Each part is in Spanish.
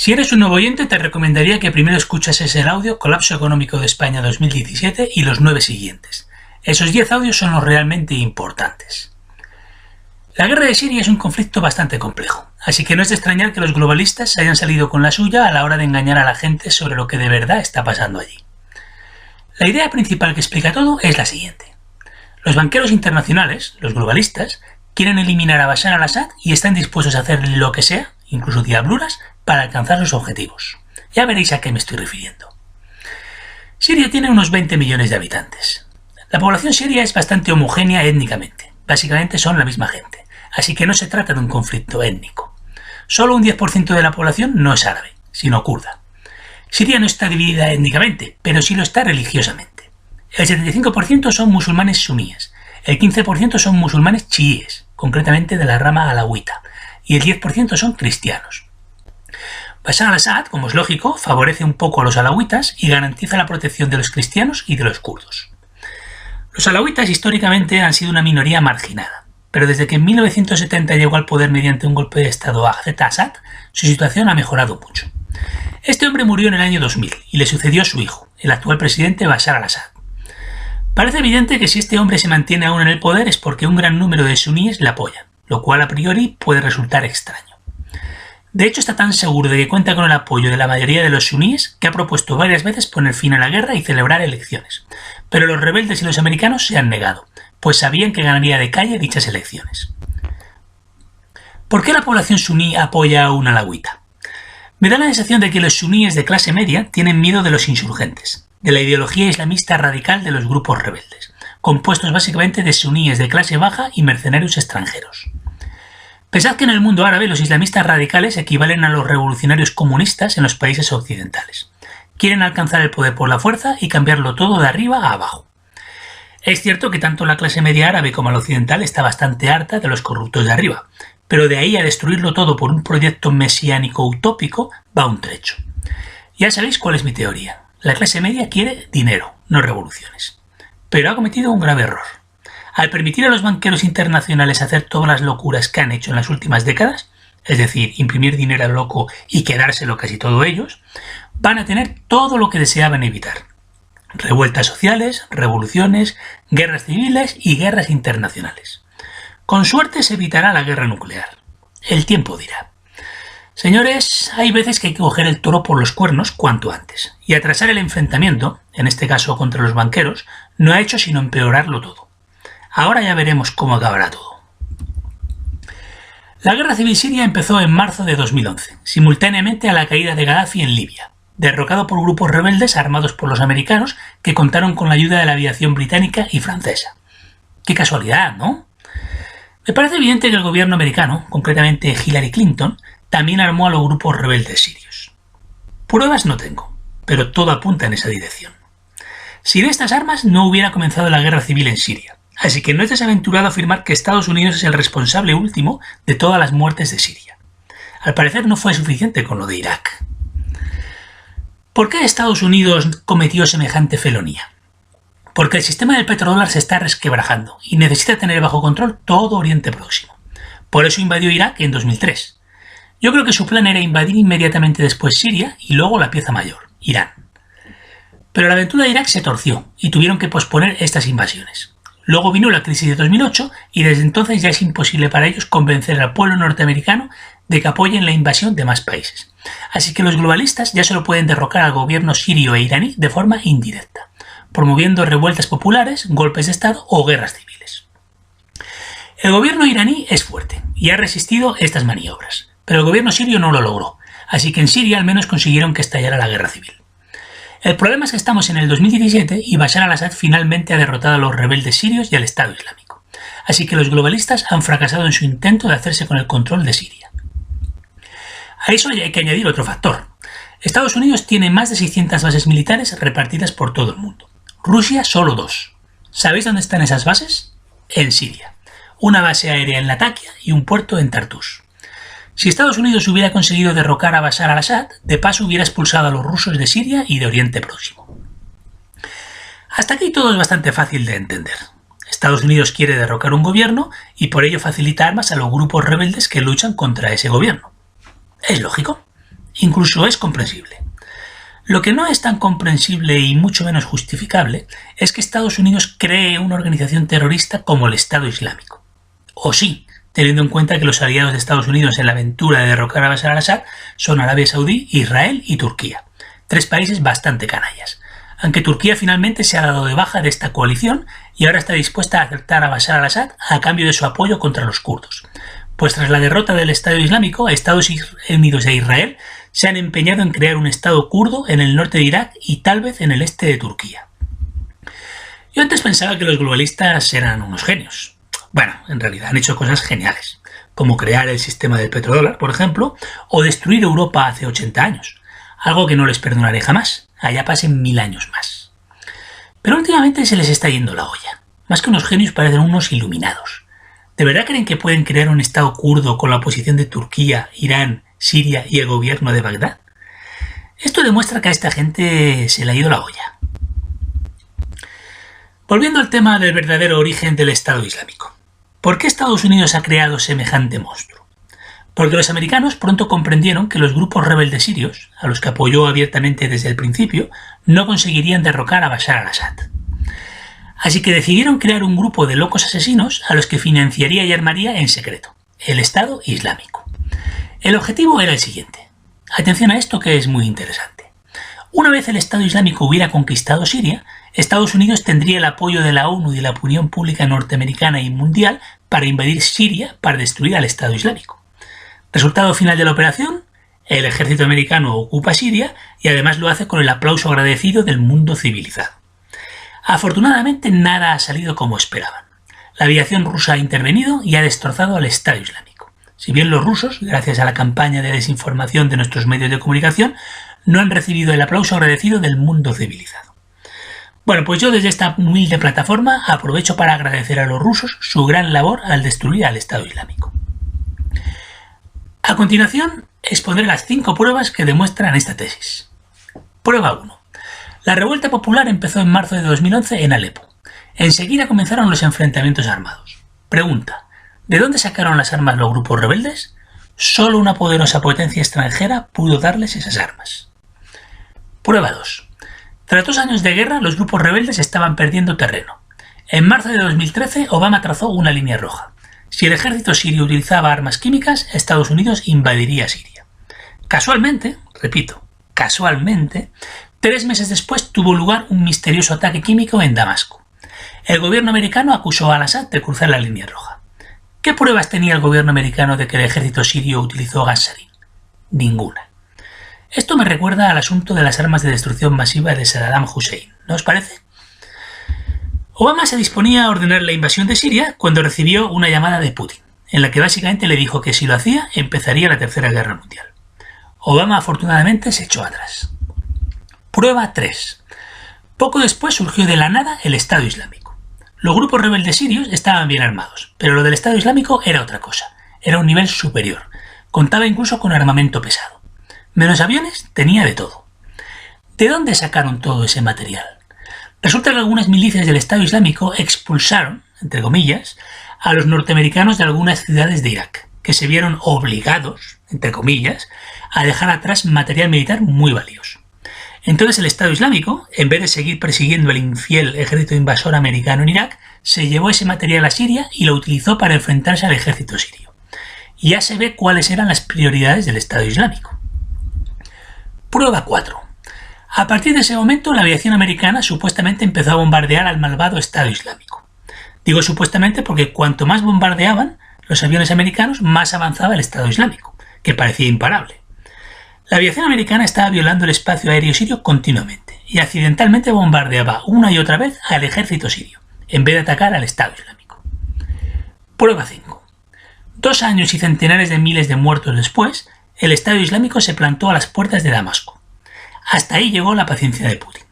Si eres un nuevo oyente, te recomendaría que primero escuchases el audio Colapso Económico de España 2017 y los 9 siguientes. Esos 10 audios son los realmente importantes. La guerra de Siria es un conflicto bastante complejo, así que no es de extrañar que los globalistas hayan salido con la suya a la hora de engañar a la gente sobre lo que de verdad está pasando allí. La idea principal que explica todo es la siguiente. Los banqueros internacionales, los globalistas, quieren eliminar a Bashar al-Assad y están dispuestos a hacer lo que sea, incluso diabluras, para alcanzar sus objetivos. Ya veréis a qué me estoy refiriendo. Siria tiene unos 20 millones de habitantes. La población siria es bastante homogénea étnicamente. Básicamente son la misma gente. Así que no se trata de un conflicto étnico. Solo un 10% de la población no es árabe, sino kurda. Siria no está dividida étnicamente, pero sí lo está religiosamente. El 75% son musulmanes suníes, el 15% son musulmanes chiíes, concretamente de la rama alawita, y el 10% son cristianos. Bashar al-Assad, como es lógico, favorece un poco a los alawitas y garantiza la protección de los cristianos y de los kurdos. Los alawitas históricamente han sido una minoría marginada, pero desde que en 1970 llegó al poder mediante un golpe de estado a Assad, su situación ha mejorado mucho. Este hombre murió en el año 2000 y le sucedió a su hijo, el actual presidente Bashar al-Assad. Parece evidente que si este hombre se mantiene aún en el poder es porque un gran número de suníes le apoyan, lo cual a priori puede resultar extraño. De hecho, está tan seguro de que cuenta con el apoyo de la mayoría de los suníes que ha propuesto varias veces poner fin a la guerra y celebrar elecciones. Pero los rebeldes y los americanos se han negado, pues sabían que ganaría de calle dichas elecciones. ¿Por qué la población suní apoya a un alawita? Me da la sensación de que los suníes de clase media tienen miedo de los insurgentes, de la ideología islamista radical de los grupos rebeldes, compuestos básicamente de suníes de clase baja y mercenarios extranjeros. Pensad que en el mundo árabe los islamistas radicales equivalen a los revolucionarios comunistas en los países occidentales. Quieren alcanzar el poder por la fuerza y cambiarlo todo de arriba a abajo. Es cierto que tanto la clase media árabe como la occidental está bastante harta de los corruptos de arriba, pero de ahí a destruirlo todo por un proyecto mesiánico utópico va un trecho. Ya sabéis cuál es mi teoría. La clase media quiere dinero, no revoluciones. Pero ha cometido un grave error. Al permitir a los banqueros internacionales hacer todas las locuras que han hecho en las últimas décadas, es decir, imprimir dinero a lo loco y quedárselo casi todo ellos, van a tener todo lo que deseaban evitar. Revueltas sociales, revoluciones, guerras civiles y guerras internacionales. Con suerte se evitará la guerra nuclear. El tiempo dirá. Señores, hay veces que hay que coger el toro por los cuernos cuanto antes, y atrasar el enfrentamiento, en este caso contra los banqueros, no ha hecho sino empeorarlo todo. Ahora ya veremos cómo acabará todo. La guerra civil siria empezó en marzo de 2011, simultáneamente a la caída de Gaddafi en Libia, derrocado por grupos rebeldes armados por los americanos que contaron con la ayuda de la aviación británica y francesa. ¡Qué casualidad!, ¿no? Me parece evidente que el gobierno americano, concretamente Hillary Clinton, también armó a los grupos rebeldes sirios. Pruebas no tengo, pero todo apunta en esa dirección. Sin estas armas no hubiera comenzado la guerra civil en Siria. Así que no es desaventurado afirmar que Estados Unidos es el responsable último de todas las muertes de Siria. Al parecer no fue suficiente con lo de Irak. ¿Por qué Estados Unidos cometió semejante felonía? Porque el sistema del petrodólar se está resquebrajando y necesita tener bajo control todo Oriente Próximo. Por eso invadió Irak en 2003. Yo creo que su plan era invadir inmediatamente después Siria y luego la pieza mayor, Irán. Pero la aventura de Irak se torció y tuvieron que posponer estas invasiones. Luego vino la crisis de 2008 y desde entonces ya es imposible para ellos convencer al pueblo norteamericano de que apoyen la invasión de más países. Así que los globalistas ya solo pueden derrocar al gobierno sirio e iraní de forma indirecta, promoviendo revueltas populares, golpes de estado o guerras civiles. El gobierno iraní es fuerte y ha resistido estas maniobras, pero el gobierno sirio no lo logró, así que en Siria al menos consiguieron que estallara la guerra civil. El problema es que estamos en el 2017 y Bashar al-Assad finalmente ha derrotado a los rebeldes sirios y al Estado Islámico. Así que los globalistas han fracasado en su intento de hacerse con el control de Siria. A eso hay que añadir otro factor. Estados Unidos tiene más de 600 bases militares repartidas por todo el mundo. Rusia solo 2. ¿Sabéis dónde están esas bases? En Siria. Una base aérea en Latakia y un puerto en Tartus. Si Estados Unidos hubiera conseguido derrocar a Bashar al-Assad, de paso hubiera expulsado a los rusos de Siria y de Oriente Próximo. Hasta aquí todo es bastante fácil de entender. Estados Unidos quiere derrocar un gobierno y por ello facilita armas a los grupos rebeldes que luchan contra ese gobierno. Es lógico. Incluso es comprensible. Lo que no es tan comprensible y mucho menos justificable es que Estados Unidos cree una organización terrorista como el Estado Islámico. O sí, teniendo en cuenta que los aliados de Estados Unidos en la aventura de derrocar a Bashar al-Assad son Arabia Saudí, Israel y Turquía. 3 países bastante canallas. Aunque Turquía finalmente se ha dado de baja de esta coalición y ahora está dispuesta a aceptar a Bashar al-Assad a cambio de su apoyo contra los kurdos. Pues tras la derrota del Estado Islámico, Estados Unidos e Israel se han empeñado en crear un Estado kurdo en el norte de Irak y tal vez en el este de Turquía. Yo antes pensaba que los globalistas eran unos genios. Bueno, en realidad han hecho cosas geniales, como crear el sistema del petrodólar, por ejemplo, o destruir Europa hace 80 años, algo que no les perdonaré jamás, allá pasen 1000 años más. Pero últimamente se les está yendo la olla. Más que unos genios parecen unos iluminados. ¿De verdad creen que pueden crear un Estado kurdo con la oposición de Turquía, Irán, Siria y el gobierno de Bagdad? Esto demuestra que a esta gente se le ha ido la olla. Volviendo al tema del verdadero origen del Estado Islámico. ¿Por qué Estados Unidos ha creado semejante monstruo? Porque los americanos pronto comprendieron que los grupos rebeldes sirios, a los que apoyó abiertamente desde el principio, no conseguirían derrocar a Bashar al-Assad. Así que decidieron crear un grupo de locos asesinos a los que financiaría y armaría en secreto, el Estado Islámico. El objetivo era el siguiente. Atención a esto que es muy interesante. Una vez el Estado Islámico hubiera conquistado Siria, Estados Unidos tendría el apoyo de la ONU y de la opinión pública norteamericana y mundial para invadir Siria para destruir al Estado Islámico. Resultado final de la operación, el ejército americano ocupa Siria y además lo hace con el aplauso agradecido del mundo civilizado. Afortunadamente nada ha salido como esperaban. La aviación rusa ha intervenido y ha destrozado al Estado Islámico. Si bien los rusos, gracias a la campaña de desinformación de nuestros medios de comunicación, no han recibido el aplauso agradecido del mundo civilizado. Bueno, pues yo desde esta humilde plataforma aprovecho para agradecer a los rusos su gran labor al destruir al Estado Islámico. A continuación, expondré las 5 pruebas que demuestran esta tesis. Prueba 1. La revuelta popular empezó en marzo de 2011 en Alepo. Enseguida comenzaron los enfrentamientos armados. Pregunta: ¿de dónde sacaron las armas los grupos rebeldes? Solo una poderosa potencia extranjera pudo darles esas armas. Prueba 2. Tras 2 años de guerra, los grupos rebeldes estaban perdiendo terreno. En marzo de 2013, Obama trazó una línea roja. Si el ejército sirio utilizaba armas químicas, Estados Unidos invadiría Siria. Casualmente, repito, casualmente, 3 meses después tuvo lugar un misterioso ataque químico en Damasco. El gobierno americano acusó a al-Assad de cruzar la línea roja. ¿Qué pruebas tenía el gobierno americano de que el ejército sirio utilizó gas sarín? Ninguna. Esto me recuerda al asunto de las armas de destrucción masiva de Saddam Hussein, ¿no os parece? Obama se disponía a ordenar la invasión de Siria cuando recibió una llamada de Putin, en la que básicamente le dijo que si lo hacía, empezaría la Tercera Guerra Mundial. Obama afortunadamente se echó atrás. Prueba 3. Poco después surgió de la nada el Estado Islámico. Los grupos rebeldes sirios estaban bien armados, pero lo del Estado Islámico era otra cosa, era un nivel superior. Contaba incluso con armamento pesado. Menos aviones, tenía de todo. ¿De dónde sacaron todo ese material? Resulta que algunas milicias del Estado Islámico expulsaron, entre comillas, a los norteamericanos de algunas ciudades de Irak, que se vieron obligados, entre comillas, a dejar atrás material militar muy valioso. Entonces el Estado Islámico, en vez de seguir persiguiendo al infiel ejército invasor americano en Irak, se llevó ese material a Siria y lo utilizó para enfrentarse al ejército sirio. Y ya se ve cuáles eran las prioridades del Estado Islámico. Prueba 4. A partir de ese momento, la aviación americana supuestamente empezó a bombardear al malvado Estado Islámico. Digo supuestamente porque cuanto más bombardeaban los aviones americanos, más avanzaba el Estado Islámico, que parecía imparable. La aviación americana estaba violando el espacio aéreo sirio continuamente y accidentalmente bombardeaba una y otra vez al ejército sirio, en vez de atacar al Estado Islámico. Prueba 5. 2 años y centenares de miles de muertos después, el Estado Islámico se plantó a las puertas de Damasco. Hasta ahí llegó la paciencia de Putin.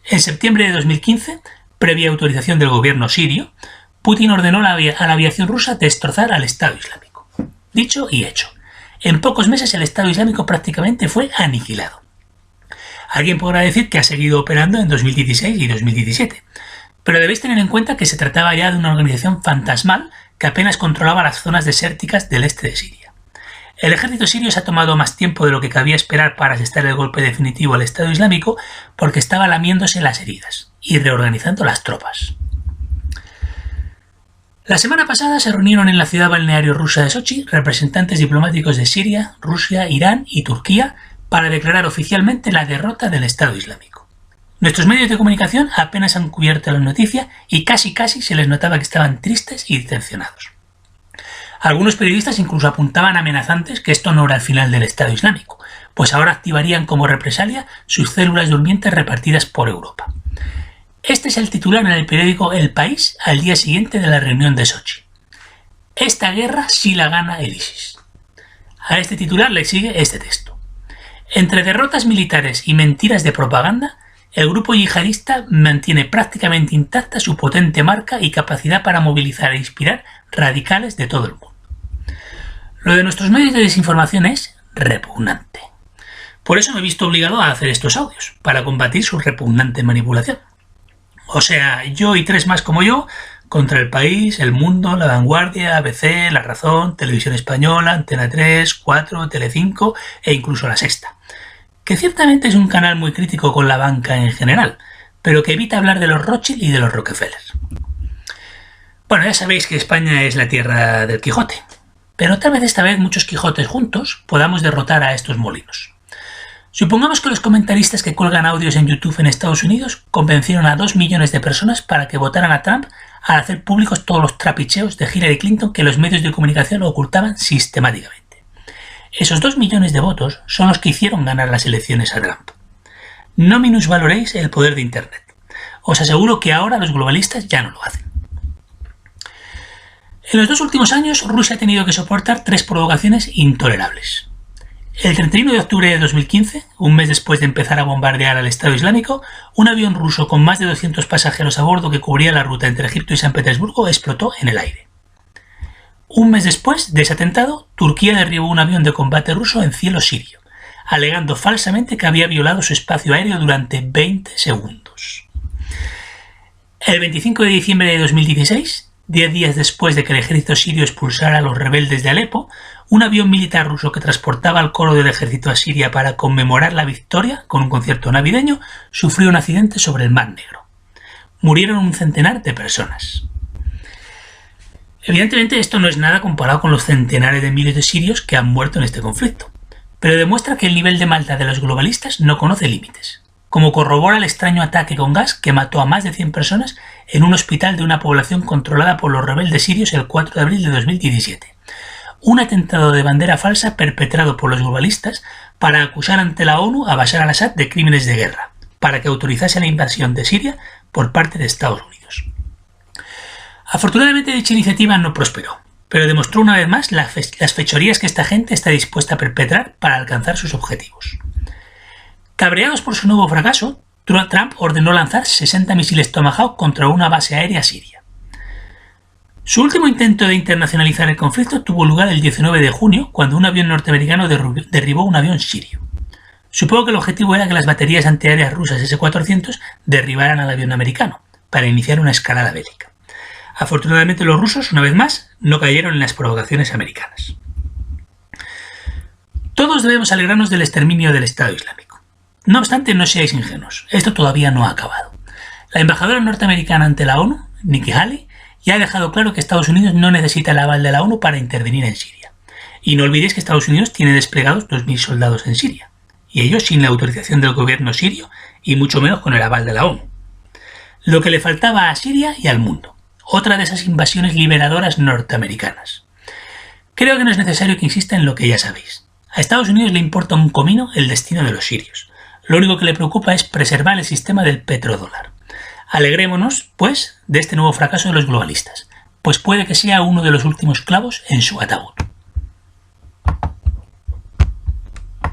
En septiembre de 2015, previa autorización del gobierno sirio, Putin ordenó a la aviación rusa destrozar al Estado Islámico. Dicho y hecho. En pocos meses el Estado Islámico prácticamente fue aniquilado. Alguien podrá decir que ha seguido operando en 2016 y 2017, pero debéis tener en cuenta que se trataba ya de una organización fantasmal que apenas controlaba las zonas desérticas del este de Siria. El ejército sirio se ha tomado más tiempo de lo que cabía esperar para asestar el golpe definitivo al Estado Islámico porque estaba lamiéndose las heridas y reorganizando las tropas. La semana pasada se reunieron en la ciudad balneario rusa de Sochi representantes diplomáticos de Siria, Rusia, Irán y Turquía para declarar oficialmente la derrota del Estado Islámico. Nuestros medios de comunicación apenas han cubierto la noticia y casi se les notaba que estaban tristes y decepcionados. Algunos periodistas incluso apuntaban amenazantes que esto no era el final del Estado Islámico, pues ahora activarían como represalia sus células durmientes repartidas por Europa. Este es el titular en el periódico El País al día siguiente de la reunión de Sochi. Esta guerra sí la gana el ISIS. A este titular le sigue este texto. Entre derrotas militares y mentiras de propaganda, el grupo yihadista mantiene prácticamente intacta su potente marca y capacidad para movilizar e inspirar radicales de todo el mundo. Lo de nuestros medios de desinformación es repugnante. Por eso me he visto obligado a hacer estos audios, para combatir su repugnante manipulación. O sea, yo y 3 más como yo, contra El País, El Mundo, La Vanguardia, ABC, La Razón, Televisión Española, Antena 3, 4, Telecinco e incluso La Sexta. Que ciertamente es un canal muy crítico con la banca en general, pero que evita hablar de los Rothschild y de los Rockefeller. Bueno, ya sabéis que España es la tierra del Quijote, pero tal vez esta vez muchos Quijotes juntos podamos derrotar a estos molinos. Supongamos que los comentaristas que cuelgan audios en YouTube en Estados Unidos convencieron a 2 millones de personas para que votaran a Trump al hacer públicos todos los trapicheos de Hillary Clinton que los medios de comunicación ocultaban sistemáticamente. Esos 2 millones de votos son los que hicieron ganar las elecciones a Trump. No minusvaloréis el poder de Internet. Os aseguro que ahora los globalistas ya no lo hacen. En los 2 últimos años, Rusia ha tenido que soportar 3 provocaciones intolerables. El 31 de octubre de 2015, un mes después de empezar a bombardear al Estado Islámico, un avión ruso con más de 200 pasajeros a bordo que cubría la ruta entre Egipto y San Petersburgo explotó en el aire. Un mes después de ese atentado, Turquía derribó un avión de combate ruso en cielo sirio, alegando falsamente que había violado su espacio aéreo durante 20 segundos. El 25 de diciembre de 2016, 10 días después de que el ejército sirio expulsara a los rebeldes de Alepo, un avión militar ruso que transportaba al coro del ejército a Siria para conmemorar la victoria con un concierto navideño sufrió un accidente sobre el Mar Negro. Murieron un centenar de personas. Evidentemente esto no es nada comparado con los centenares de miles de sirios que han muerto en este conflicto, pero demuestra que el nivel de maldad de los globalistas no conoce límites, como corrobora el extraño ataque con gas que mató a más de 100 personas en un hospital de una población controlada por los rebeldes sirios el 4 de abril de 2017. Un atentado de bandera falsa perpetrado por los globalistas para acusar ante la ONU a Bashar al-Assad de crímenes de guerra, para que autorizase la invasión de Siria por parte de Estados Unidos. Afortunadamente dicha iniciativa no prosperó, pero demostró una vez más las fechorías que esta gente está dispuesta a perpetrar para alcanzar sus objetivos. Cabreados por su nuevo fracaso, Trump ordenó lanzar 60 misiles Tomahawk contra una base aérea siria. Su último intento de internacionalizar el conflicto tuvo lugar el 19 de junio, cuando un avión norteamericano derribó un avión sirio. Supongo que el objetivo era que las baterías antiaéreas rusas S-400 derribaran al avión americano, para iniciar una escalada bélica. Afortunadamente los rusos, una vez más, no cayeron en las provocaciones americanas. Todos debemos alegrarnos del exterminio del Estado Islámico. No obstante, no seáis ingenuos, esto todavía no ha acabado. La embajadora norteamericana ante la ONU, Nikki Haley, ya ha dejado claro que Estados Unidos no necesita el aval de la ONU para intervenir en Siria. Y no olvidéis que Estados Unidos tiene desplegados 2.000 soldados en Siria, y ellos sin la autorización del gobierno sirio y mucho menos con el aval de la ONU. Lo que le faltaba a Siria y al mundo, otra de esas invasiones liberadoras norteamericanas. Creo que no es necesario que insista en lo que ya sabéis. A Estados Unidos le importa un comino el destino de los sirios. Lo único que le preocupa es preservar el sistema del petrodólar. Alegrémonos, pues, de este nuevo fracaso de los globalistas, pues puede que sea uno de los últimos clavos en su ataúd.